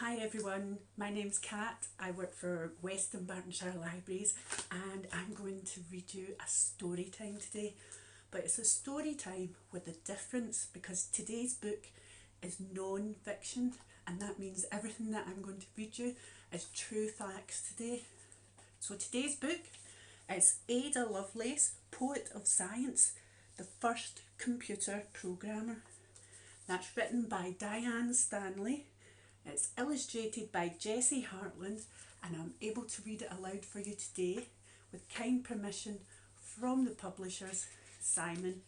Hi everyone, my name's Kat. I work for West Dunbartonshire Libraries and I'm going to read you a story time today. But it's a story time with a difference because today's book is non-fiction, and that means everything that I'm going to read you is true facts today. So today's book is Ada Lovelace, Poet of Science, the First Computer Programmer. That's written by Diane Stanley. It's illustrated by Jessie Hartland, and I'm able to read it aloud for you today with kind permission from the publishers Simon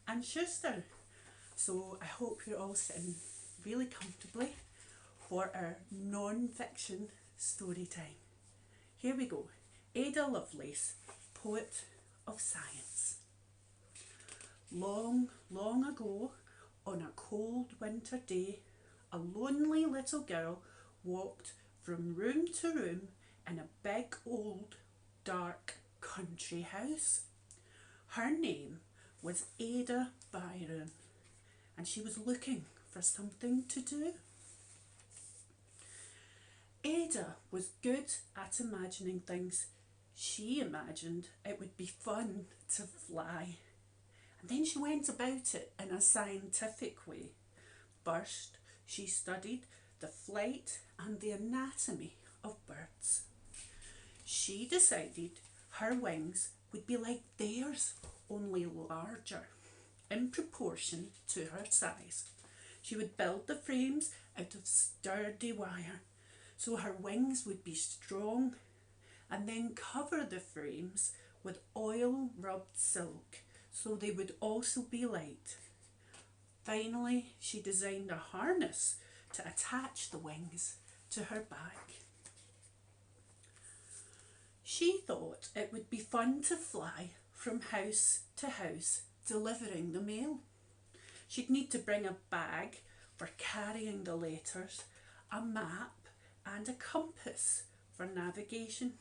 and Schuster. So I hope you're all sitting really comfortably for our non-fiction story time. Here we go. Ada Lovelace, Poet of Science. Long, long ago, on a cold winter day, a lonely little girl walked from room to room in a big, old, dark country house. Her name was Ada Byron, and she was looking for something to do. Ada was good at imagining things. She imagined it would be fun to fly, and then she went about it in a scientific way. First, she studied the flight and the anatomy of birds. She decided her wings would be like theirs, only larger, in proportion to her size. She would build the frames out of sturdy wire, so her wings would be strong, and then cover the frames with oil-rubbed silk, so they would also be light. Finally, she designed a harness to attach the wings to her back. She thought it would be fun to fly from house to house delivering the mail. She'd need to bring a bag for carrying the letters, a map and a compass for navigation.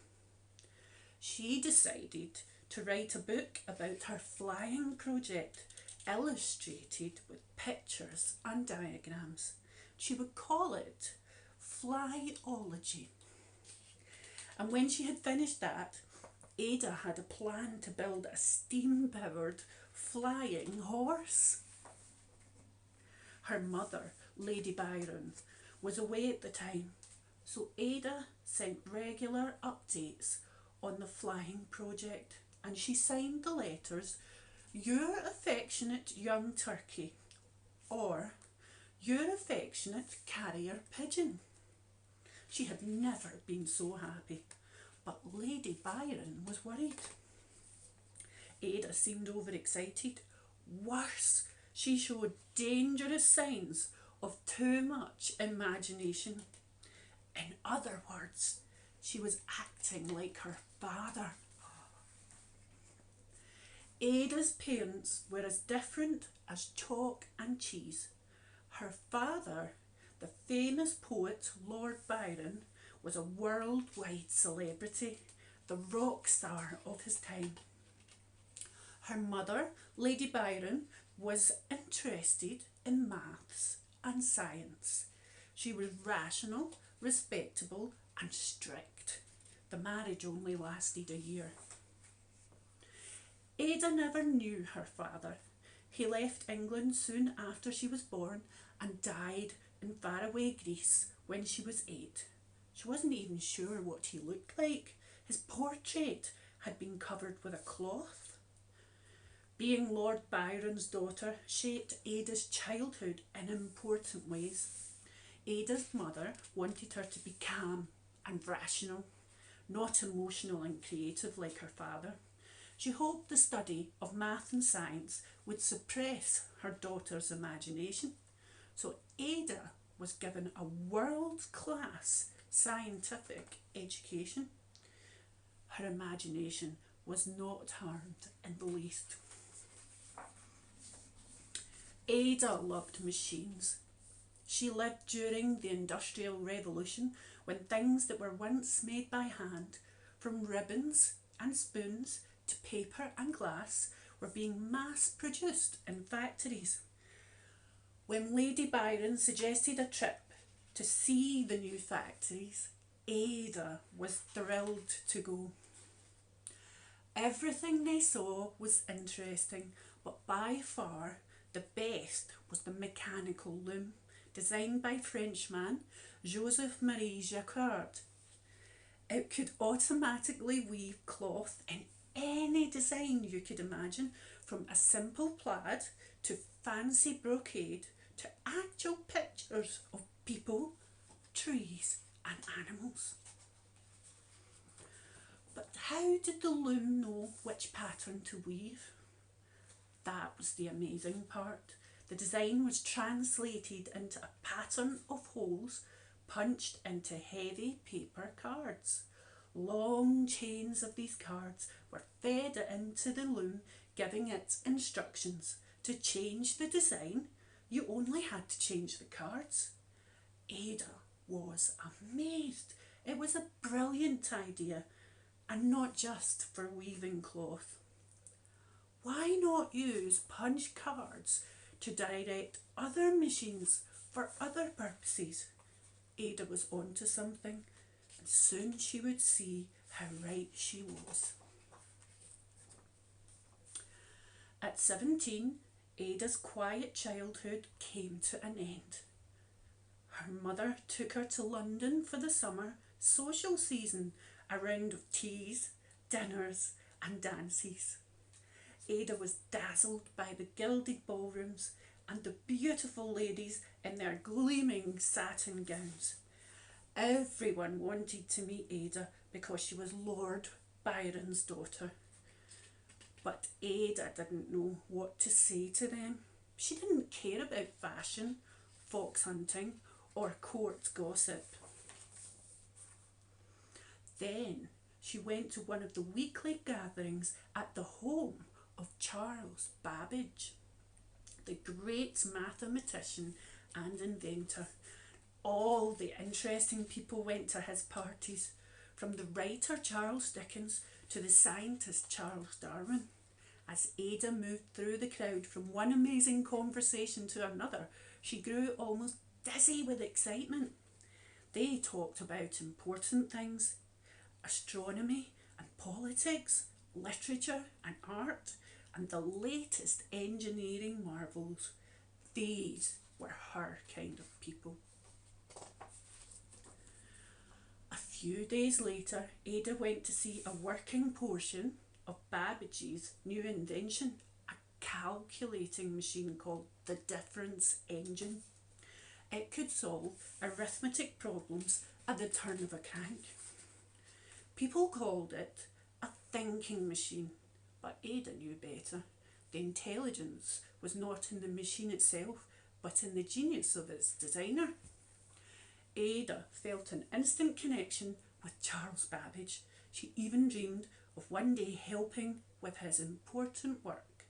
She decided to write a book about her flying project, illustrated with pictures and diagrams. She would call it Flyology. And when she had finished that, Ada had a plan to build a steam-powered flying horse. Her mother, Lady Byron, was away at the time, so Ada sent regular updates on the flying project, and she signed the letters "Your affectionate young turkey" or "Your affectionate carrier pigeon." She had never been so happy, but Lady Byron was worried. Ada seemed overexcited. Worse, she showed dangerous signs of too much imagination. In other words, she was acting like her father. Ada's parents were as different as chalk and cheese. Her father, the famous poet Lord Byron, was a worldwide celebrity, the rock star of his time. Her mother, Lady Byron, was interested in maths and science. She was rational, respectable and strict. The marriage only lasted a year. Ada never knew her father. He left England soon after she was born and died in faraway Greece when she was 8. She wasn't even sure what he looked like. His portrait had been covered with a cloth. Being Lord Byron's daughter shaped Ada's childhood in important ways. Ada's mother wanted her to be calm and rational, not emotional and creative like her father. She hoped the study of math and science would suppress her daughter's imagination. So Ada was given a world-class scientific education. Her imagination was not harmed in the least. Ada loved machines. She lived during the Industrial Revolution, when things that were once made by hand, from ribbons and spoons to paper and glass, were being mass-produced in factories. When Lady Byron suggested a trip To see the new factories, Ada was thrilled to go. Everything they saw was interesting, but by far the best was the mechanical loom, designed by Frenchman Joseph Marie Jacquard. It could automatically weave cloth in any design you could imagine, from a simple plaid to fancy brocade to actual pictures of people, trees and animals. But how did the loom know which pattern to weave? That was the amazing part. The design was translated into a pattern of holes punched into heavy paper cards. Long chains of these cards were fed into the loom, giving it instructions. To change the design, you only had to change the cards. Ada was amazed. It was a brilliant idea, and not just for weaving cloth. Why not use punch cards to direct other machines for other purposes? Ada was onto something, and soon she would see how right she was. At 17, Ada's quiet childhood came to an end. Her mother took her to London for the summer social season, a round of teas, dinners and dances. Ada was dazzled by the gilded ballrooms and the beautiful ladies in their gleaming satin gowns. Everyone wanted to meet Ada because she was Lord Byron's daughter. But Ada didn't know what to say to them. She didn't care about fashion, fox hunting or court gossip. Then she went to one of the weekly gatherings at the home of Charles Babbage, the great mathematician and inventor. All the interesting people went to his parties, from the writer Charles Dickens to the scientist Charles Darwin. As Ada moved through the crowd from one amazing conversation to another, she grew almost dizzy with excitement. They talked about important things: astronomy and politics, literature and art, and the latest engineering marvels. These were her kind of people. A few days later, Ada went to see a working portion of Babbage's new invention, a calculating machine called the Difference Engine. It could solve arithmetic problems at the turn of a crank. People called it a thinking machine, but Ada knew better. The intelligence was not in the machine itself, but in the genius of its designer. Ada felt an instant connection with Charles Babbage. She even dreamed of one day helping with his important work.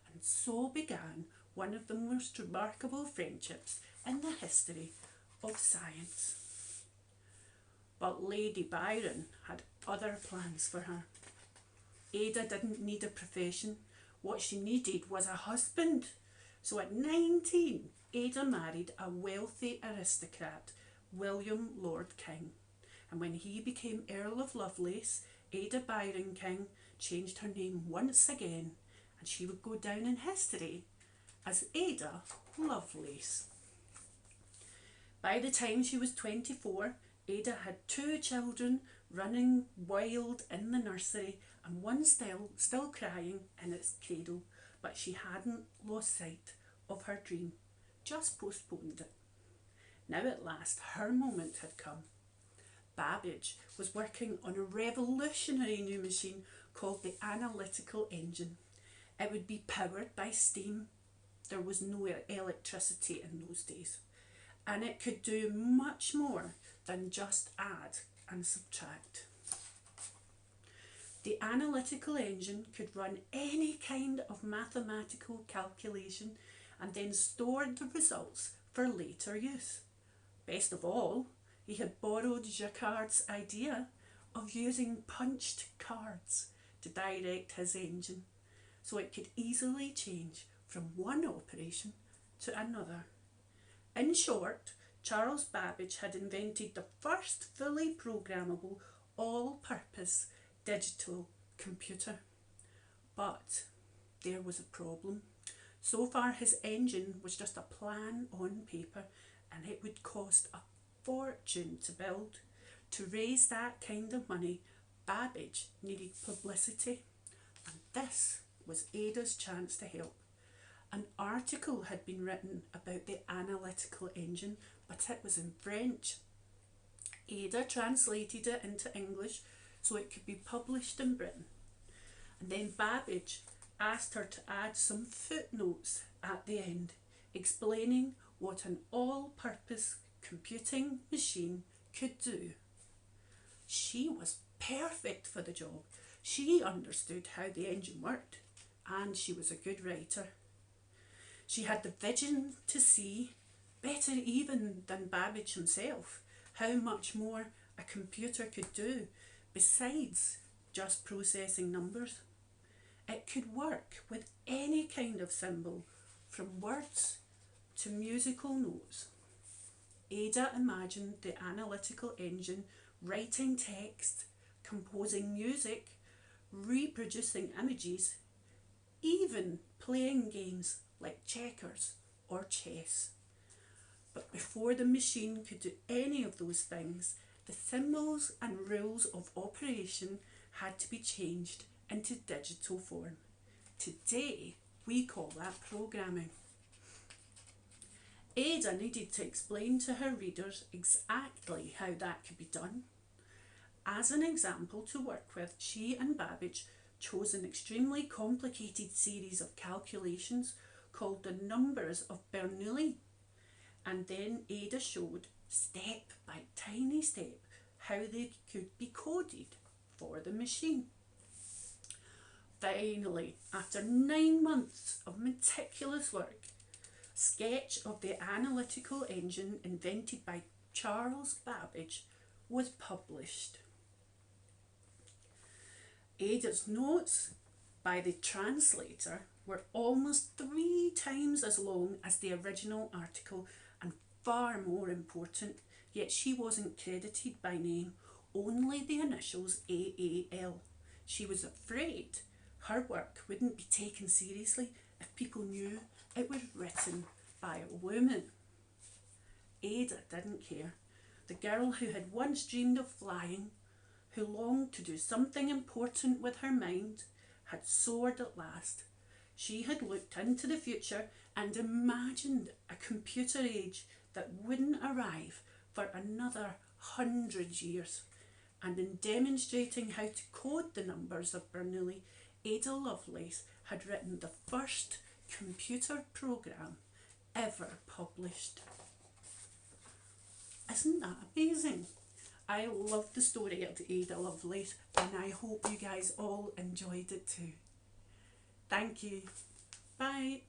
And so began one of the most remarkable friendships in the history of science. But Lady Byron had other plans for her. Ada didn't need a profession. What she needed was a husband. So at 19, Ada married a wealthy aristocrat, William Lord King. And when he became Earl of Lovelace, Ada Byron King changed her name once again, and she would go down in history as Ada Lovelace. By the time she was 24, Ada had 2 children running wild in the nursery and one still crying in its cradle, but she hadn't lost sight of her dream, just postponed it. Now at last her moment had come. Babbage was working on a revolutionary new machine called the Analytical Engine. It would be powered by steam. There was no electricity in those days. And it could do much more than just add and subtract. The Analytical Engine could run any kind of mathematical calculation and then stored the results for later use. Best of all, he had borrowed Jacquard's idea of using punched cards to direct his engine, so it could easily change from one operation to another. In short, Charles Babbage had invented the first fully programmable, all-purpose digital computer. But there was a problem. So far his engine was just a plan on paper, and it would cost a fortune to build. To raise that kind of money, Babbage needed publicity, and this was Ada's chance to help. An article had been written about the Analytical Engine, but it was in French. Ada translated it into English so it could be published in Britain. And then Babbage asked her to add some footnotes at the end, explaining what an all-purpose computing machine could do. She was perfect for the job. She understood how the engine worked, and she was a good writer. She had the vision to see, better even than Babbage himself, how much more a computer could do besides just processing numbers. It could work with any kind of symbol, from words to musical notes. Ada imagined the Analytical Engine writing text, composing music, reproducing images, even playing games like checkers or chess. But before the machine could do any of those things, the symbols and rules of operation had to be changed into digital form. Today, we call that programming. Ada needed to explain to her readers exactly how that could be done. As an example to work with, she and Babbage chose an extremely complicated series of calculations called the numbers of Bernoulli, and then Ada showed step by tiny step how they could be coded for the machine. Finally, after 9 months of meticulous work, a sketch of the Analytical Engine invented by Charles Babbage was published. Ada's notes by the translator were almost 3 times as long as the original article and far more important, yet she wasn't credited by name, only the initials AAL. She was afraid her work wouldn't be taken seriously if people knew it was written by a woman. Ada didn't care. The girl who had once dreamed of flying, who longed to do something important with her mind, had soared at last. She had looked into the future and imagined a computer age that wouldn't arrive for another 100 years. And in demonstrating how to code the numbers of Bernoulli, Ada Lovelace had written the first computer program ever published. Isn't that amazing? I love the story of Ada Lovelace, and I hope you guys all enjoyed it too. Thank you. Bye.